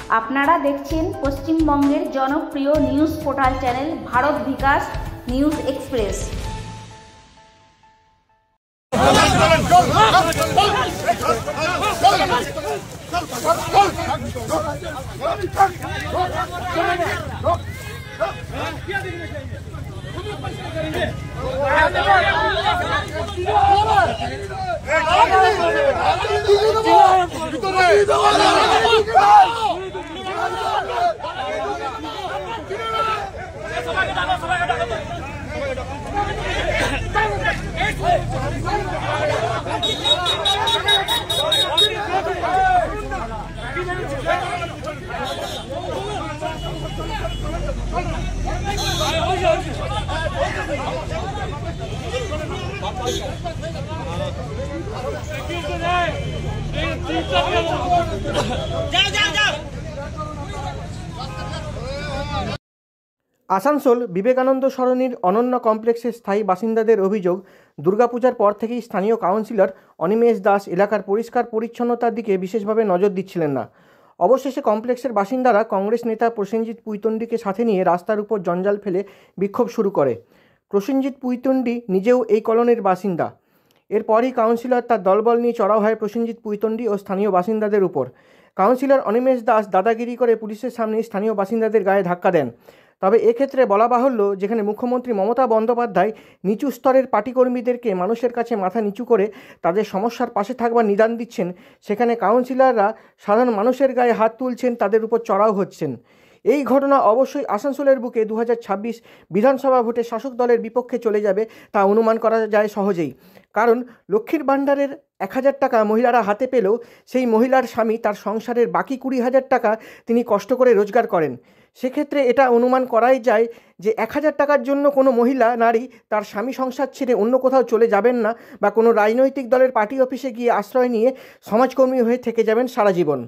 আপনারা দেখছেন পশ্চিমবঙ্গের জনপ্রিয় নিউজ পোর্টাল চ্যানেল ভারত বিকাশ নিউজ এক্সপ্রেস। আসানসোল বিবেকানন্দ সরণির অনন্য কমপ্লেক্সের স্থায়ী বাসিন্দাদের অভিযোগ, দুর্গাপূজার পর থেকেই স্থানীয় কাউন্সিলর অনিমেষ দাস এলাকার পরিষ্কার পরিচ্ছন্নতার দিকে বিশেষভাবে নজর দিচ্ছিলেন না। অবশেষে কমপ্লেক্সের বাসিন্দারা কংগ্রেস নেতা প্রসেনজিৎ পুইতন্ডিকে সাথে নিয়ে রাস্তার উপর জঞ্জাল ফেলে বিক্ষোভ শুরু করে। প্রসেনজিৎ পুইতন্ডি নিজেও এই কলোনির বাসিন্দা। এরপরই কাউন্সিলর তার দলবল নিয়ে চড়াও হয় প্রসেনজিৎ পুইতন্ডি ও স্থানীয় বাসিন্দাদের উপর। কাউন্সিলর অনিমেষ দাস দাদাগিরি করে পুলিশের সামনে স্থানীয় বাসিন্দাদের গায়ে ধাক্কা দেন। তবে এক্ষেত্রে বলা বাহুল্য, যেখানে মুখ্যমন্ত্রী মমতা বন্দ্যোপাধ্যায় নিচু স্তরের পার্টিকর্মীদেরকে মানুষের কাছে মাথা নিচু করে তাদের সমস্যার পাশে থাকবার নিদান দিচ্ছেন, সেখানে কাউন্সিলররা সাধারণ মানুষের গায়ে হাত তুলছেন, তাদের উপর চড়াও হচ্ছেন। এই ঘটনা অবশ্যই আসানসোলের বুকে 2026 বিধানসভা ভোটে শাসক দলের বিপক্ষে চলে যাবে তা অনুমান করা যায় সহজেই। কারণ লক্ষ্মীর ভাণ্ডারের 1000 টাকা মহিলারা হাতে পেলেও সেই মহিলার স্বামী তার সংসারের বাকি 20,000 টাকা তিনি কষ্ট করে রোজগার করেন। সেক্ষেত্রে এটা অনুমান করাই যায় যে 1000 টাকার জন্য কোনো মহিলা নারী তার স্বামী সংসার ছেড়ে অন্য কোথাও চলে যাবেন না, বা কোনো রাজনৈতিক দলের পার্টি অফিসে গিয়ে আশ্রয় নিয়ে সমাজকর্মী হয়ে থেকে যাবেন সারা জীবন।